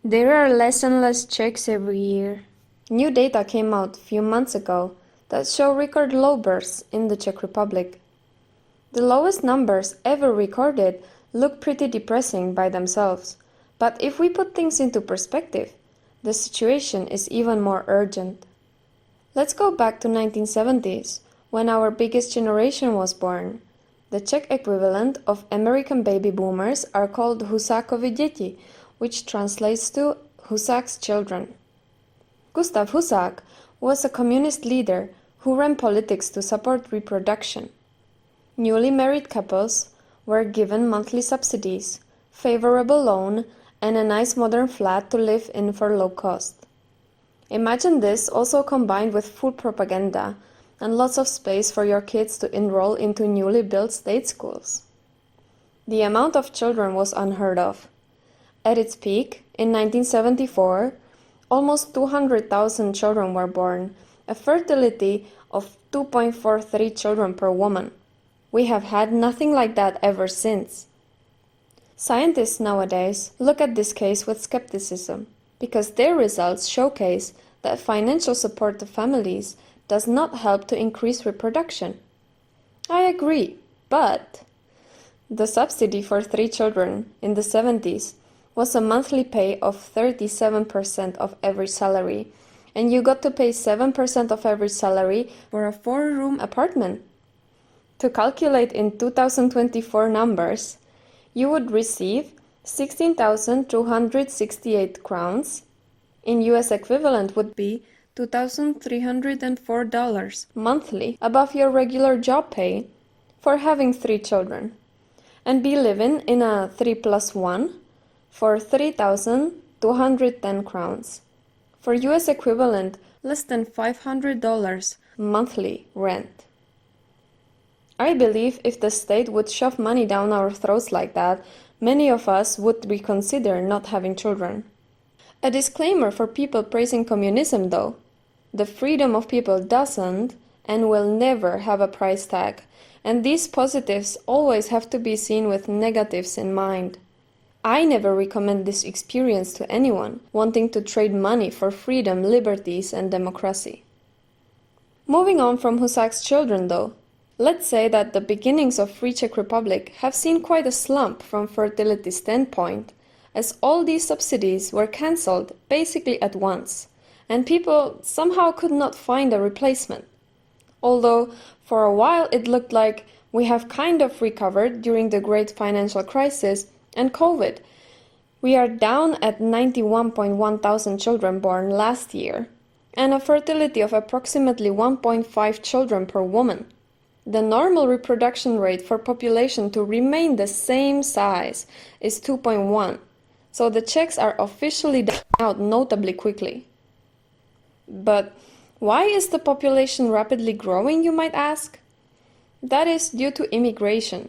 There are less and less Czechs every year. New data came out a few months ago that show record low births in the Czech Republic. The lowest numbers ever recorded look pretty depressing by themselves, but if we put things into perspective, the situation is even more urgent. Let's go back to 1970s, when our biggest generation was born. The Czech equivalent of American baby boomers are called Husákovy děti, which translates to Husák's children. Gustav Husák was a communist leader who ran politics to support reproduction. Newly married couples were given monthly subsidies, favorable loan, and a nice modern flat to live in for low cost. Imagine this also combined with food propaganda and lots of space for your kids to enroll into newly built state schools. The amount of children was unheard of. At its peak, in 1974, almost 200,000 children were born, a fertility of 2.43 children per woman. We have had nothing like that ever since. Scientists nowadays look at this case with skepticism, because their results showcase that financial support to families does not help to increase reproduction. I agree, but the subsidy for 3 children in the 70s was a monthly pay of 37% of every salary, and you got to pay 7% of every salary for a 4-room apartment. To calculate in 2024 numbers, you would receive 16,268 crowns. In US equivalent would be $2,304 monthly above your regular job pay for having 3 children, and be living in a 3+1 for 3,210 crowns. For US equivalent, less than $500 monthly rent. I believe if the state would shove money down our throats like that, many of us would reconsider not having children. A disclaimer for people praising communism though. The freedom of people doesn't and will never have a price tag, and these positives always have to be seen with negatives in mind. I never recommend this experience to anyone wanting to trade money for freedom, liberties, and democracy. Moving on from Husák's children though, let's say that the beginnings of Free Czech Republic have seen quite a slump from fertility standpoint, as all these subsidies were cancelled basically at once, and people somehow could not find a replacement. Although for a while it looked like we have kind of recovered during the great financial crisis and COVID. We are down at 91.1 thousand children born last year, and a fertility of approximately 1.5 children per woman. The normal reproduction rate for population to remain the same size is 2.1, so the Czechs are officially dying out notably quickly. But why is the population rapidly growing, you might ask? That is due to immigration.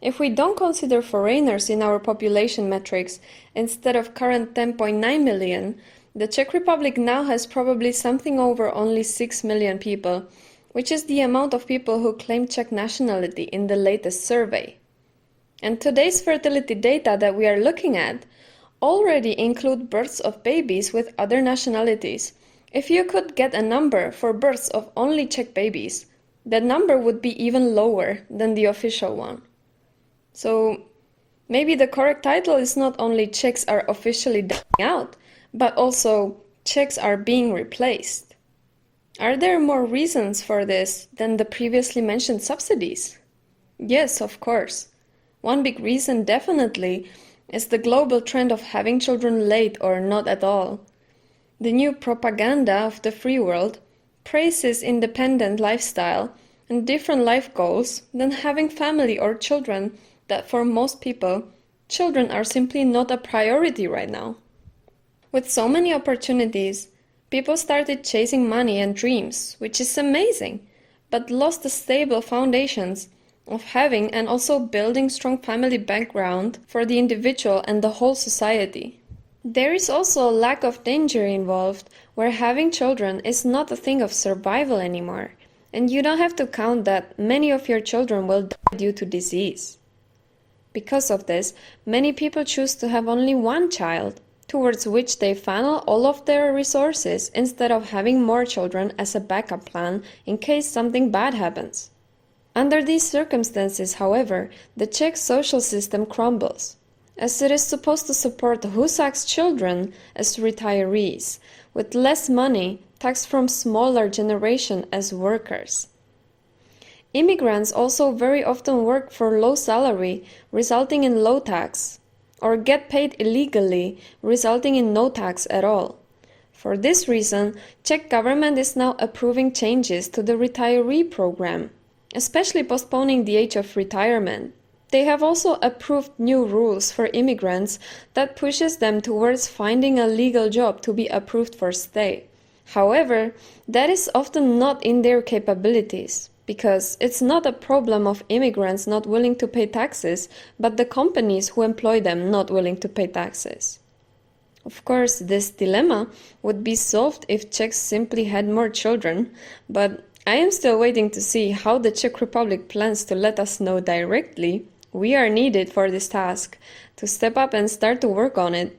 If we don't consider foreigners in our population metrics, instead of current 10.9 million, the Czech Republic now has probably something over only 6 million people, which is the amount of people who claim Czech nationality in the latest survey. And today's fertility data that we are looking at already include births of babies with other nationalities. If you could get a number for births of only Czech babies, that number would be even lower than the official one. So maybe the correct title is not only Czechs are officially dying out, but also Czechs are being replaced. Are there more reasons for this than the previously mentioned subsidies? Yes, of course. One big reason definitely is the global trend of having children late or not at all. The new propaganda of the free world praises independent lifestyle and different life goals than having family or children, that for most people, children are simply not a priority right now. With so many opportunities, people started chasing money and dreams, which is amazing, but lost the stable foundations of having and also building strong family background for the individual and the whole society. There is also a lack of danger involved, where having children is not a thing of survival anymore, and you don't have to count that many of your children will die due to disease. Because of this, many people choose to have only one child, towards which they funnel all of their resources instead of having more children as a backup plan in case something bad happens. Under these circumstances, however, the Czech social system crumbles, as it is supposed to support Husák's children as retirees, with less money taxed from smaller generation as workers. Immigrants also very often work for low salary, resulting in low tax, or get paid illegally, resulting in no tax at all. For this reason, Czech government is now approving changes to the retiree program, especially postponing the age of retirement. They have also approved new rules for immigrants that pushes them towards finding a legal job to be approved for stay. However, that is often not in their capabilities, because it's not a problem of immigrants not willing to pay taxes, but the companies who employ them not willing to pay taxes. Of course, this dilemma would be solved if Czechs simply had more children, but I am still waiting to see how the Czech Republic plans to let us know directly. We are needed for this task, to step up and start to work on it.